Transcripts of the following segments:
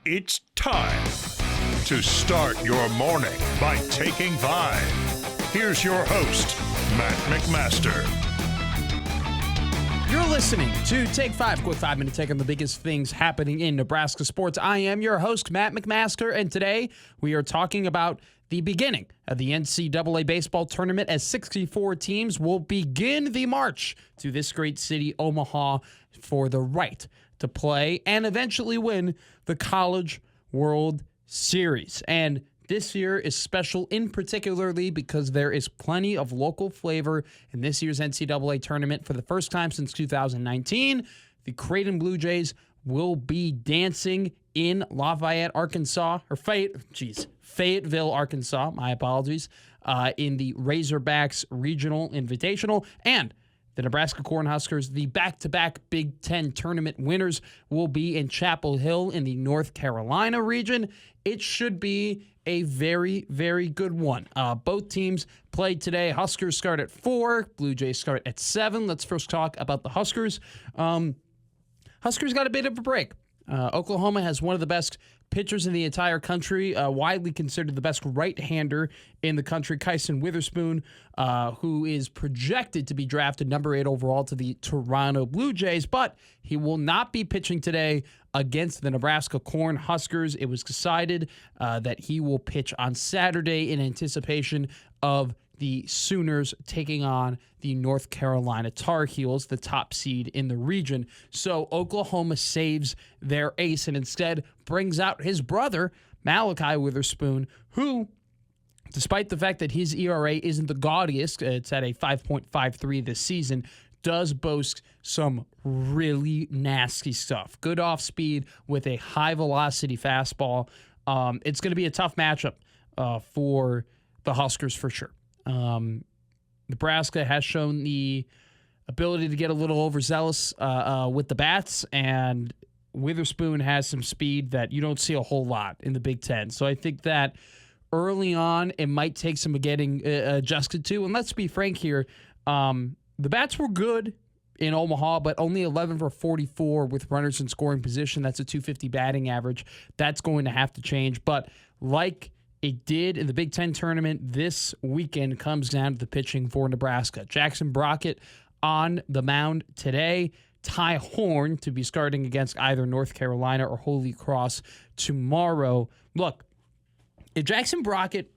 It's time to start your morning by taking 5. Here's your host, Matt McMaster. You're listening to Take 5, quick 5-minute take on the biggest things happening in Nebraska sports. I am your host, Matt McMaster, and today we are talking about the beginning of the NCAA baseball tournament as 64 teams will begin the march to this great city, Omaha, for the right to play and eventually win the College World Series. And this year is special in particularly because there is plenty of local flavor in this year's NCAA tournament. For the first time since 2019, the Creighton Bluejays will be dancing in Fayetteville, Arkansas, my apologies, in the Razorbacks Regional Invitational. And the Nebraska Cornhuskers, the back-to-back Big Ten tournament winners, will be in Chapel Hill in the North Carolina region. It should be a very, very good one. Both teams played today. Huskers start at 4. Blue Jays start at 7. Let's first talk about the Huskers. Huskers got a bit of a break. Oklahoma has one of the best pitchers in the entire country, widely considered the best right-hander in the country, Kyson Witherspoon, who is projected to be drafted number 8 overall to the Toronto Blue Jays, but he will not be pitching today against the Nebraska Cornhuskers. It was decided that he will pitch on Saturday in anticipation of the Sooners taking on the North Carolina Tar Heels, the top seed in the region. So Oklahoma saves their ace and instead brings out his brother, Malachi Witherspoon, who, despite the fact that his ERA isn't the gaudiest, it's at a 5.53 this season, does boast some really nasty stuff. Good off speed with a high-velocity fastball. It's going to be a tough matchup for the Huskers for sure. Nebraska has shown the ability to get a little overzealous with the bats, and Witherspoon has some speed that you don't see a whole lot in the Big Ten. So I think that early on it might take some getting adjusted to. And let's be frank here, the bats were good in Omaha, but only 11 for 44 with runners in scoring position. That's a .250 batting average. That's going to have to change. But like it did in the Big Ten tournament, this weekend comes down to the pitching for Nebraska. Jackson Brockett on the mound today. Ty Horn to be starting against either North Carolina or Holy Cross tomorrow. Look, if Jackson Brockett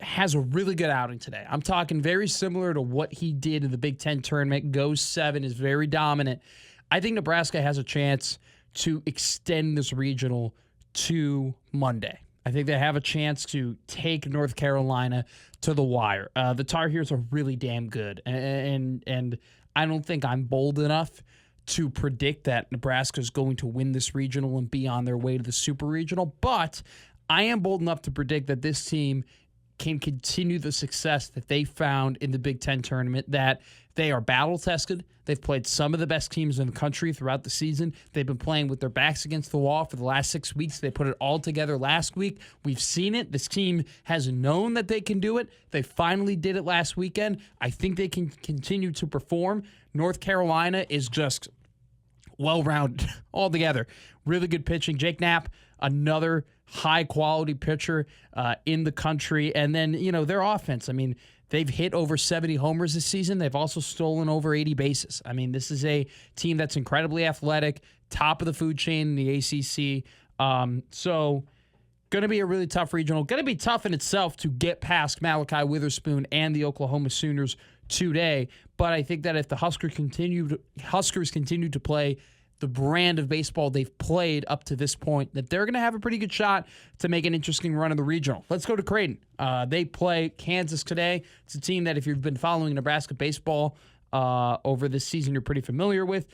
has a really good outing today, I'm talking very similar to what he did in the Big Ten tournament, goes 7, is very dominant, I think Nebraska has a chance to extend this regional to Monday. I think they have a chance to take North Carolina to the wire. The Tar Heels are really damn good, and I don't think I'm bold enough to predict that Nebraska is going to win this regional and be on their way to the Super Regional, but I am bold enough to predict that this team can continue the success that they found in the Big Ten tournament, that they are battle-tested. They've played some of the best teams in the country throughout the season. They've been playing with their backs against the wall for the last 6 weeks. They put it all together last week. We've seen it. This team has known that they can do it. They finally did it last weekend. I think they can continue to perform. North Carolina is just well-rounded altogether. Really good pitching. Jake Knapp, another high-quality pitcher in the country. And then, their offense. I mean, they've hit over 70 homers this season. They've also stolen over 80 bases. I mean, this is a team that's incredibly athletic, top of the food chain in the ACC. So going to be a really tough regional. Going to be tough in itself to get past Malachi Witherspoon and the Oklahoma Sooners today. But I think that if the Huskers continue to play the brand of baseball they've played up to this point, that they're going to have a pretty good shot to make an interesting run in the regional. Let's go to Creighton. They play Kansas today. It's a team that if you've been following Nebraska baseball over this season, you're pretty familiar with.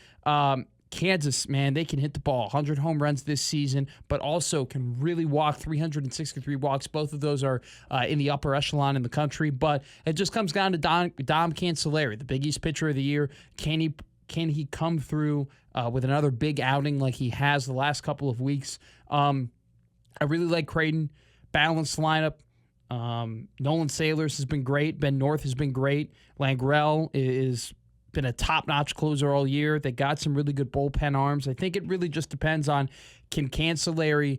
Kansas, man, they can hit the ball. 100 home runs this season, but also can really walk, 363 walks. Both of those are in the upper echelon in the country. But it just comes down to Dom Cancelleri, the Big East pitcher of the year. Can he come through with another big outing like he has the last couple of weeks? I really like Creighton. Balanced lineup. Nolan Sailors has been great. Ben North has been great. Langrell is been a top-notch closer all year. They got some really good bullpen arms. I think it really just depends on, Can Cancelleri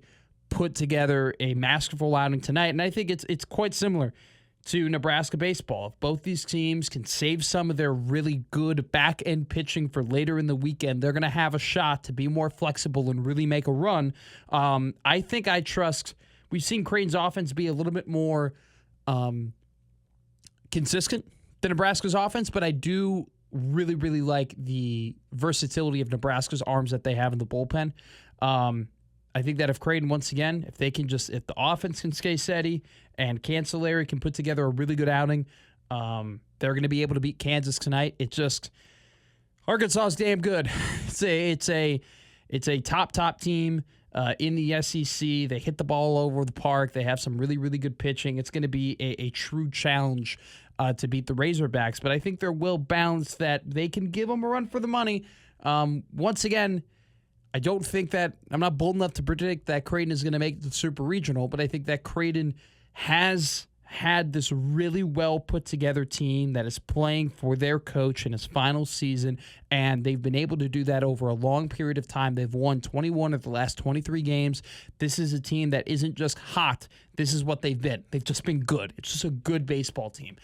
put together a masterful outing tonight? And I think it's quite similar to Nebraska baseball. If both these teams can save some of their really good back-end pitching for later in the weekend, they're going to have a shot to be more flexible and really make a run. I think I trust. We've seen Creighton's offense be a little bit more consistent than Nebraska's offense, but I do really, really like the versatility of Nebraska's arms that they have in the bullpen. I think that if Creighton, once again, if the offense can stay steady and Cancelleri can put together a really good outing, they're going to be able to beat Kansas tonight. It's just Arkansas is damn good. It's a top team in the SEC. They hit the ball all over the park. They have some really, really good pitching. It's going to be a true challenge to beat the Razorbacks. But I think they're well balanced that they can give them a run for the money. Once again, I don't think that I'm not bold enough to predict that Creighton is going to make the Super Regional, but I think that Creighton has had this really well put together team that is playing for their coach in his final season, and they've been able to do that over a long period of time. They've won 21 of the last 23 games. This is a team that isn't just hot. This is what they've been. They've just been good. It's just a good baseball team.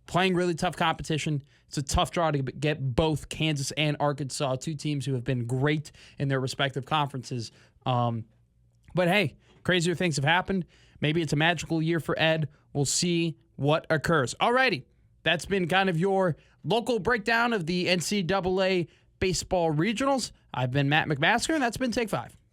Playing really tough competition. It's a tough draw to get both Kansas and Arkansas, two teams who have been great in their respective conferences. But hey, crazier things have happened. Maybe it's a magical year for Ed. We'll see what occurs. Alrighty, that's been kind of your local breakdown of the NCAA baseball regionals. I've been Matt McMaster, and that's been Take 5.